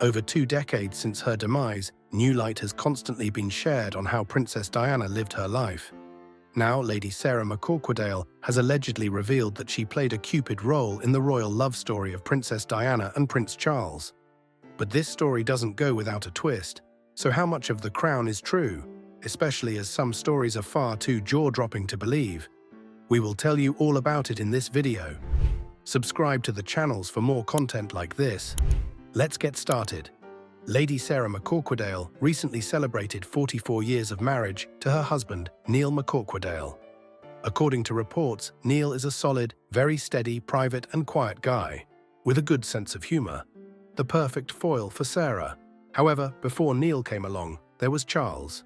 Over 2 decades since her demise, new light has constantly been shared on how Princess Diana lived her life. Now, Lady Sarah McCorquodale has allegedly revealed that she played a Cupid role in the royal love story of Princess Diana and Prince Charles. But this story doesn't go without a twist. So how much of The Crown is true, especially as some stories are far too jaw-dropping to believe? We will tell you all about it in this video. Subscribe to the channels for more content like this. Let's get started. Lady Sarah McCorquodale recently celebrated 44 years of marriage to her husband, Neil McCorquodale. According to reports, Neil is a solid, very steady, private and quiet guy, with a good sense of humor. The perfect foil for Sarah. However, before Neil came along, there was Charles.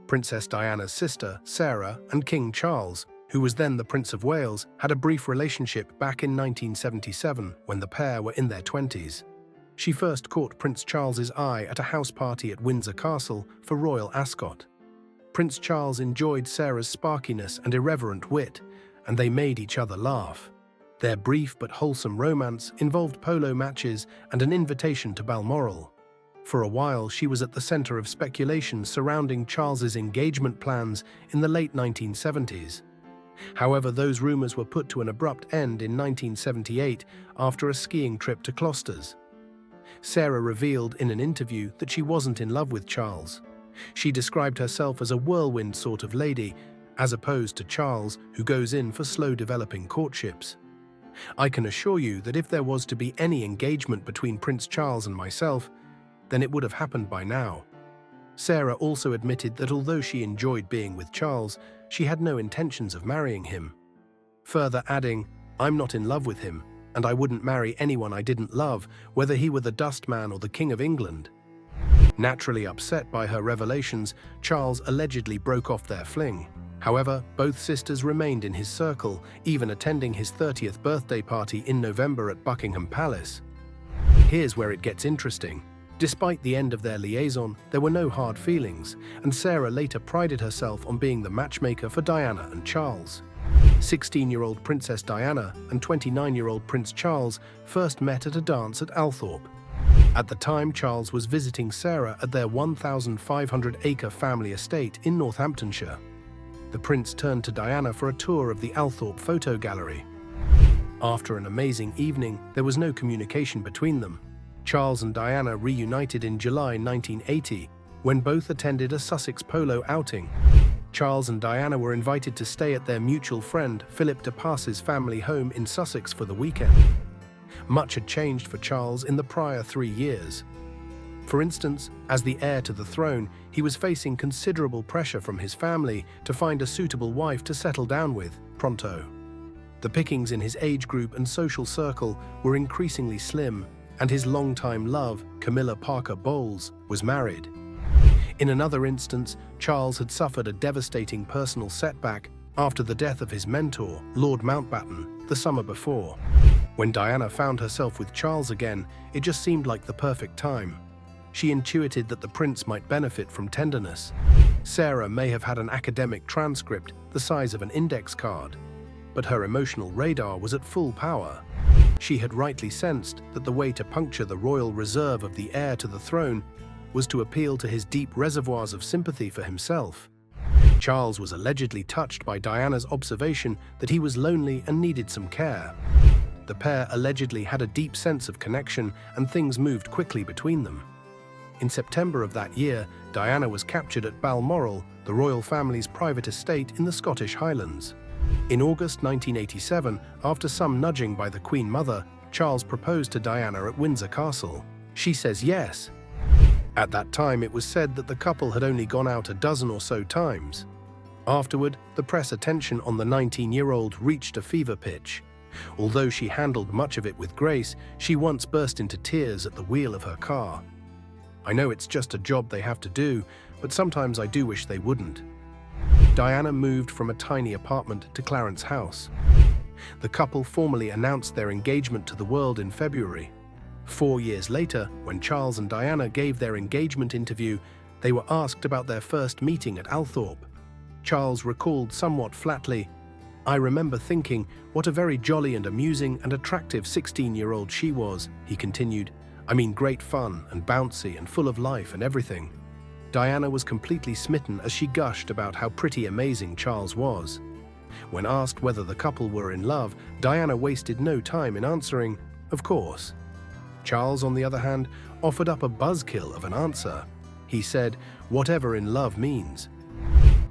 Princess Diana's sister, Sarah, and King Charles, who was then the Prince of Wales, had a brief relationship back in 1977 when the pair were in their 20s. She first caught Prince Charles's eye at a house party at Windsor Castle for royal ascot. Prince Charles enjoyed Sarah's sparkiness and irreverent wit, and they made each other laugh. Their brief but wholesome romance involved polo matches and an invitation to Balmoral. For a while, she was at the center of speculation surrounding Charles's engagement plans in the late 1970s. However, those rumors were put to an abrupt end in 1978 after a skiing trip to Closters. Sarah revealed in an interview that she wasn't in love with Charles. She described herself as a whirlwind sort of lady, as opposed to Charles, who goes in for slow-developing courtships. I can assure you that if there was to be any engagement between Prince Charles and myself, then it would have happened by now. Sarah also admitted that although she enjoyed being with Charles, she had no intentions of marrying him. Further adding, "I'm not in love with him, and I wouldn't marry anyone I didn't love, whether he were the dustman or the King of England." Naturally upset by her revelations, Charles allegedly broke off their fling. However, both sisters remained in his circle, even attending his 30th birthday party in November at Buckingham Palace. Here's where it gets interesting. Despite the end of their liaison, there were no hard feelings, and Sarah later prided herself on being the matchmaker for Diana and Charles. 16-year-old Princess Diana and 29-year-old Prince Charles first met at a dance at Althorpe. At the time, Charles was visiting Sarah at their 1,500-acre family estate in Northamptonshire. The prince turned to Diana for a tour of the Althorpe photo gallery. After an amazing evening, there was no communication between them. Charles and Diana reunited in July 1980, when both attended a Sussex polo outing. Charles and Diana were invited to stay at their mutual friend Philip de Pass's family home in Sussex for the weekend. Much had changed for Charles in the prior 3 years. For instance, as the heir to the throne, he was facing considerable pressure from his family to find a suitable wife to settle down with, pronto. The pickings in his age group and social circle were increasingly slim, and his longtime love, Camilla Parker Bowles, was married. In another instance, Charles had suffered a devastating personal setback after the death of his mentor, Lord Mountbatten, the summer before. When Diana found herself with Charles again, it just seemed like the perfect time. She intuited that the prince might benefit from tenderness. Sarah may have had an academic transcript the size of an index card, but her emotional radar was at full power. She had rightly sensed that the way to puncture the royal reserve of the heir to the throne was to appeal to his deep reservoirs of sympathy for himself. Charles was allegedly touched by Diana's observation that he was lonely and needed some care. The pair allegedly had a deep sense of connection, and things moved quickly between them. In September of that year, Diana was captured at Balmoral, the royal family's private estate in the Scottish Highlands. In August 1987, after some nudging by the Queen Mother, Charles proposed to Diana at Windsor Castle. She says yes. At that time, it was said that the couple had only gone out a dozen or so times. Afterward, the press attention on the 19-year-old reached a fever pitch. Although she handled much of it with grace, she once burst into tears at the wheel of her car. "I know it's just a job they have to do, but sometimes I do wish they wouldn't." Diana moved from a tiny apartment to Clarence House. The couple formally announced their engagement to the world in February. 4 years later, when Charles and Diana gave their engagement interview, they were asked about their first meeting at Althorpe. Charles recalled somewhat flatly, "I remember thinking, what a very jolly and amusing and attractive 16-year-old she was," he continued. I mean, great fun and bouncy and full of life and everything. Diana was completely smitten as she gushed about how pretty amazing Charles was. When asked whether the couple were in love, Diana wasted no time in answering, of course. Charles, on the other hand, offered up a buzzkill of an answer. He said, whatever in love means.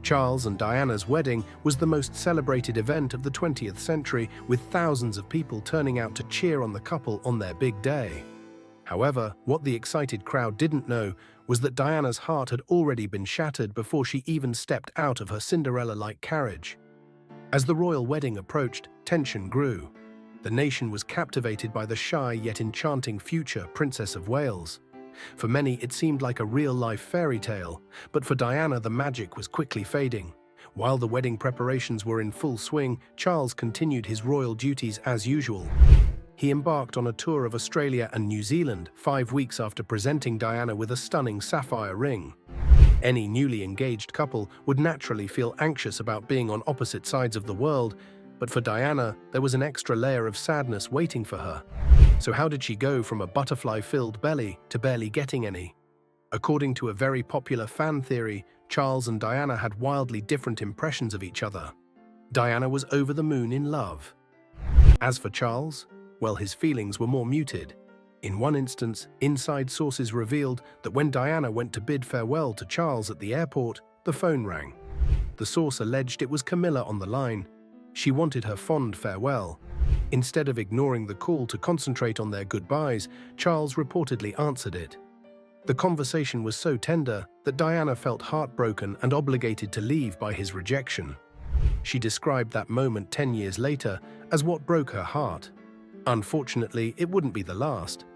Charles and Diana's wedding was the most celebrated event of the 20th century, with thousands of people turning out to cheer on the couple on their big day. However, what the excited crowd didn't know was that Diana's heart had already been shattered before she even stepped out of her Cinderella-like carriage. As the royal wedding approached, tension grew. The nation was captivated by the shy yet enchanting future Princess of Wales. For many, it seemed like a real-life fairy tale, but for Diana, the magic was quickly fading. While the wedding preparations were in full swing, Charles continued his royal duties as usual. He embarked on a tour of Australia and New Zealand 5 weeks after presenting Diana with a stunning sapphire ring. Any newly engaged couple would naturally feel anxious about being on opposite sides of the world, but for Diana, there was an extra layer of sadness waiting for her. So how did she go from a butterfly-filled belly to barely getting any? According to a very popular fan theory, Charles and Diana had wildly different impressions of each other. Diana was over the moon in love. As for Charles, well, his feelings were more muted. In one instance, inside sources revealed that when Diana went to bid farewell to Charles at the airport, the phone rang. The source alleged it was Camilla on the line. She wanted her fond farewell. Instead of ignoring the call to concentrate on their goodbyes, Charles reportedly answered it. The conversation was so tender that Diana felt heartbroken and obligated to leave by his rejection. She described that moment 10 years later as what broke her heart. Unfortunately, it wouldn't be the last.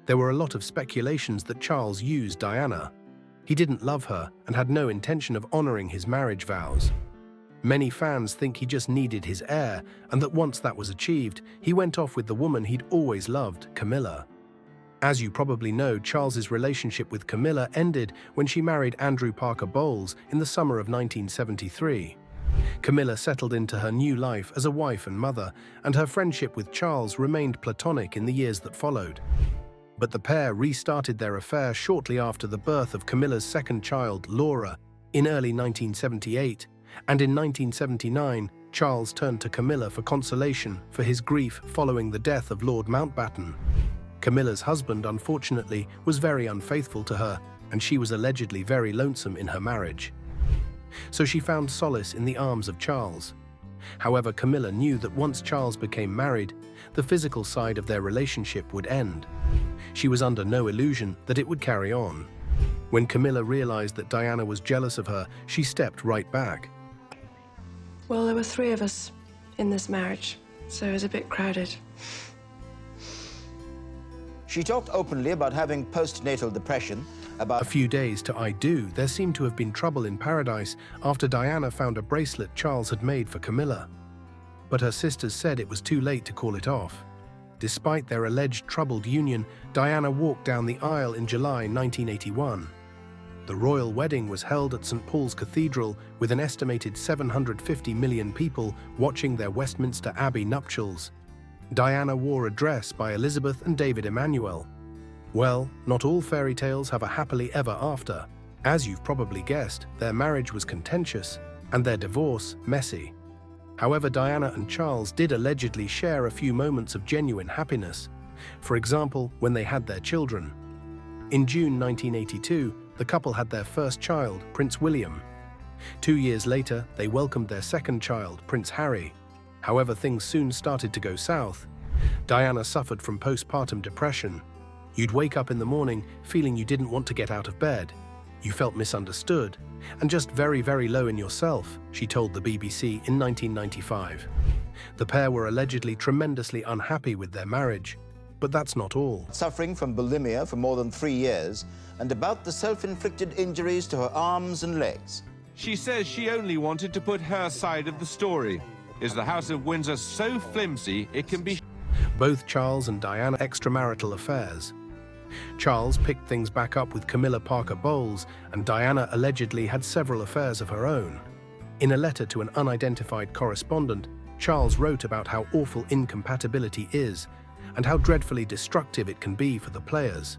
There were a lot of speculations that Charles used Diana. He didn't love her and had no intention of honoring his marriage vows. Many fans think he just needed his heir, and that once that was achieved, he went off with the woman he'd always loved, Camilla. As you probably know, Charles's relationship with Camilla ended when she married Andrew Parker Bowles in the summer of 1973. Camilla settled into her new life as a wife and mother, and her friendship with Charles remained platonic in the years that followed. But the pair restarted their affair shortly after the birth of Camilla's second child, Laura, in early 1978, and in 1979, Charles turned to Camilla for consolation for his grief following the death of Lord Mountbatten. Camilla's husband, unfortunately, was very unfaithful to her, and she was allegedly very lonesome in her marriage. So she found solace in the arms of Charles. However, Camilla knew that once Charles became married, the physical side of their relationship would end. She was under no illusion that it would carry on. When Camilla realized that Diana was jealous of her, she stepped right back. Well, there were 3 of us in this marriage, so it was a bit crowded. She talked openly about having postnatal depression, A few days to I do, there seemed to have been trouble in paradise after Diana found a bracelet Charles had made for Camilla. But her sisters said it was too late to call it off. Despite their alleged troubled union, Diana walked down the aisle in July 1981. The royal wedding was held at St. Paul's Cathedral with an estimated 750 million people watching their Westminster Abbey nuptials. Diana wore a dress by Elizabeth and David Emanuel. Well, not all fairy tales have a happily ever after. As you've probably guessed, their marriage was contentious and their divorce messy. However, Diana and Charles did allegedly share a few moments of genuine happiness. For example, when they had their children. In June 1982, the couple had their first child, Prince William. 2 years later, they welcomed their second child, Prince Harry. However, things soon started to go south. Diana suffered from postpartum depression. You'd wake up in the morning feeling you didn't want to get out of bed. You felt misunderstood and just very, very low in yourself, she told the BBC in 1995. The pair were allegedly tremendously unhappy with their marriage. But that's not all. suffering from bulimia for more than 3 years, and about the self-inflicted injuries to her arms and legs. She says she only wanted to put her side of the story. Is the House of Windsor so flimsy it can be... Both Charles and Diana extramarital affairs. Charles picked things back up with Camilla Parker Bowles, and Diana allegedly had several affairs of her own. In a letter to an unidentified correspondent, Charles wrote about how awful incompatibility is, and how dreadfully destructive it can be for the players.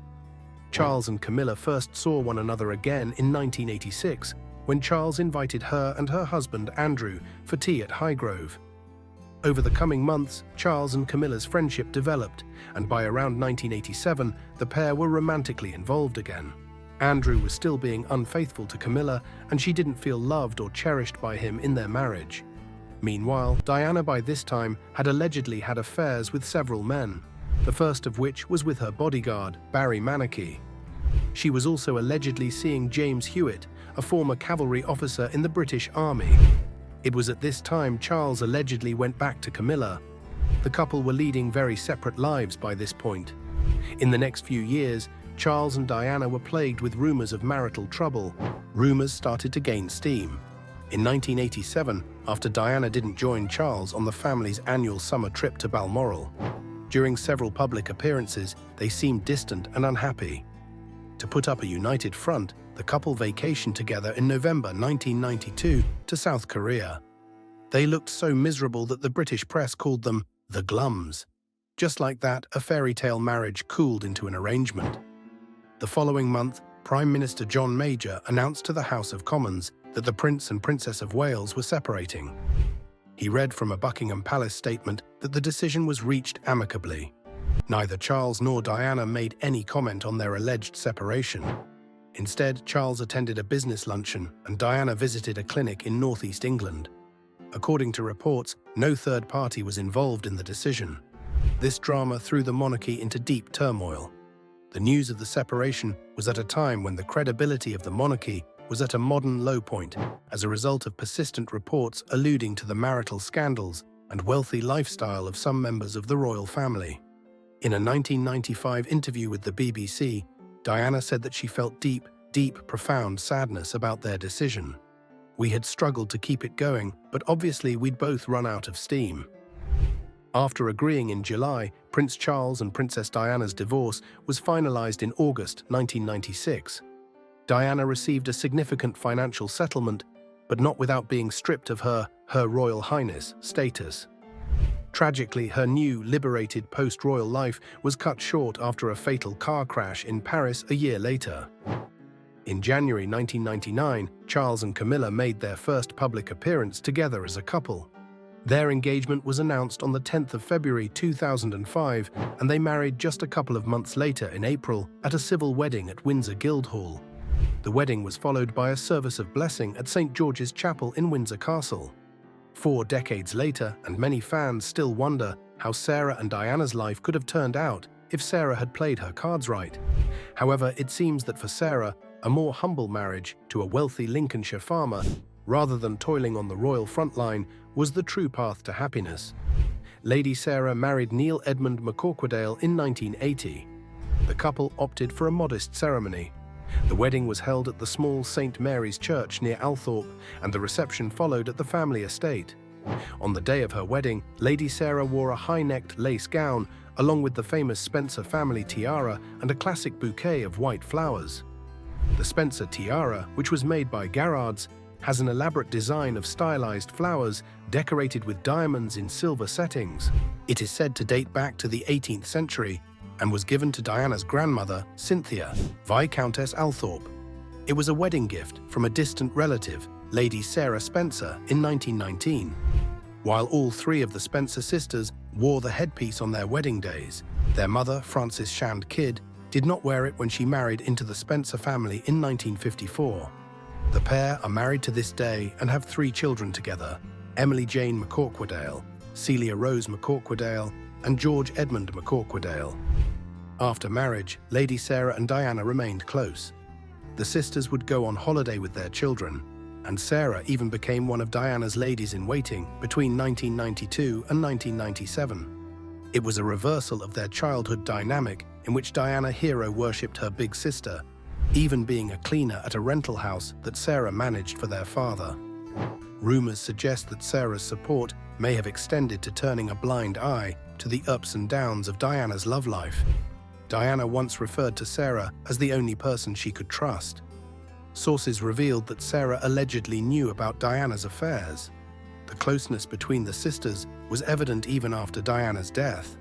Charles and Camilla first saw one another again in 1986, when Charles invited her and her husband Andrew for tea at Highgrove. Over the coming months, Charles and Camilla's friendship developed, and by around 1987, the pair were romantically involved again. Andrew was still being unfaithful to Camilla, and she didn't feel loved or cherished by him in their marriage. Meanwhile, Diana by this time had allegedly had affairs with several men, the first of which was with her bodyguard, Barry Monarchy. She was also allegedly seeing James Hewitt, a former cavalry officer in the British Army. It was at this time Charles allegedly went back to Camilla. The couple were leading very separate lives by this point. In the next few years, Charles and Diana were plagued with rumors of marital trouble. Rumors started to gain steam. In 1987, after Diana didn't join Charles on the family's annual summer trip to Balmoral, during several public appearances, they seemed distant and unhappy. To put up a united front, the couple vacationed together in November 1992 to South Korea. They looked so miserable that the British press called them the Glums. Just like that, a fairy tale marriage cooled into an arrangement. The following month, Prime Minister John Major announced to the House of Commons that the Prince and Princess of Wales were separating. He read from a Buckingham Palace statement that the decision was reached amicably. Neither Charles nor Diana made any comment on their alleged separation. Instead, Charles attended a business luncheon and Diana visited a clinic in northeast England. According to reports, no third party was involved in the decision. This drama threw the monarchy into deep turmoil. The news of the separation was at a time when the credibility of the monarchy was at a modern low point as a result of persistent reports alluding to the marital scandals and wealthy lifestyle of some members of the royal family. In a 1995 interview with the BBC, Diana said that she felt deep, profound sadness about their decision. We had struggled to keep it going, but obviously we'd both run out of steam. After agreeing in July, Prince Charles and Princess Diana's divorce was finalized in August 1996. Diana received a significant financial settlement, but not without being stripped of her Royal Highness status. Tragically, her new, liberated post-royal life was cut short after a fatal car crash in Paris a year later. In January 1999, Charles and Camilla made their first public appearance together as a couple. Their engagement was announced on the 10th of February 2005, and they married just a couple of months later in April at a civil wedding at Windsor Guildhall. The wedding was followed by a service of blessing at St. George's Chapel in Windsor Castle. 4 decades later, and many fans still wonder how Sarah and Diana's life could have turned out if Sarah had played her cards right. However, it seems that for Sarah, a more humble marriage to a wealthy Lincolnshire farmer, rather than toiling on the royal front line, was the true path to happiness. Lady Sarah married Neil Edmund McCorquodale in 1980. The couple opted for a modest ceremony. The wedding was held at the small St. Mary's Church near Althorpe, and the reception followed at the family estate. On the day of her wedding, Lady Sarah wore a high-necked lace gown, along with the famous Spencer family tiara and a classic bouquet of white flowers. The Spencer tiara, which was made by Garrards, has an elaborate design of stylized flowers decorated with diamonds in silver settings. It is said to date back to the 18th century and was given to Diana's grandmother, Cynthia, Viscountess Althorpe. It was a wedding gift from a distant relative, Lady Sarah Spencer, in 1919. While all 3 of the Spencer sisters wore the headpiece on their wedding days, their mother, Frances Shand Kidd, did not wear it when she married into the Spencer family in 1954. The pair are married to this day and have 3 children together: Emily Jane McCorquodale, Celia Rose McCorquodale, and George Edmund McCorquodale. After marriage, Lady Sarah and Diana remained close. The sisters would go on holiday with their children, and Sarah even became one of Diana's ladies-in-waiting between 1992 and 1997. It was a reversal of their childhood dynamic in which Diana hero-worshipped her big sister, even being a cleaner at a rental house that Sarah managed for their father. Rumors suggest that Sarah's support may have extended to turning a blind eye to the ups and downs of Diana's love life. Diana once referred to Sarah as the only person she could trust. Sources revealed that Sarah allegedly knew about Diana's affairs. The closeness between the sisters was evident even after Diana's death.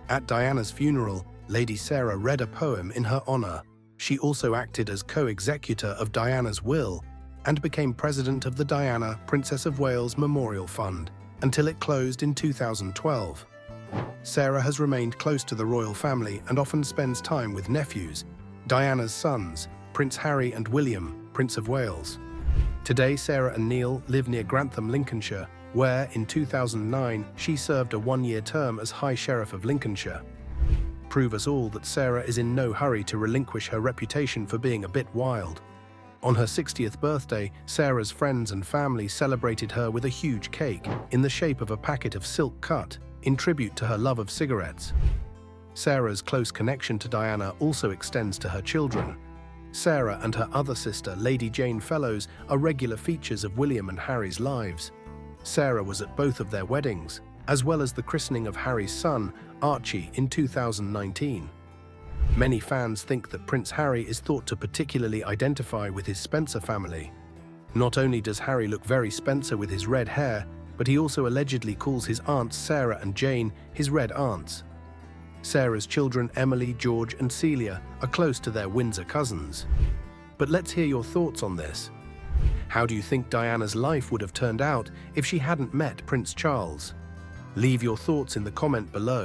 At Diana's funeral, Lady Sarah read a poem in her honor. She also acted as co-executor of Diana's will and became president of the Diana, Princess of Wales Memorial Fund until it closed in 2012. Sarah has remained close to the royal family and often spends time with nephews, Diana's sons, Prince Harry and William, Prince of Wales. Today, Sarah and Neil live near Grantham, Lincolnshire, where, in 2009, she served a one-year term as High Sheriff of Lincolnshire. Prove us all that Sarah is in no hurry to relinquish her reputation for being a bit wild. On her 60th birthday, Sarah's friends and family celebrated her with a huge cake in the shape of a packet of silk cut, in tribute to her love of cigarettes. Sarah's close connection to Diana also extends to her children. Sarah and her other sister, Lady Jane Fellows, are regular features of William and Harry's lives. Sarah was at both of their weddings, as well as the christening of Harry's son, Archie, in 2019. Many fans think that Prince Harry is thought to particularly identify with his Spencer family. Not only does Harry look very Spencer with his red hair, but he also allegedly calls his aunts Sarah and Jane his red aunts. Sarah's children Emily, George and Celia are close to their Windsor cousins. But let's hear your thoughts on this. How do you think Diana's life would have turned out if she hadn't met Prince Charles? Leave your thoughts in the comment below.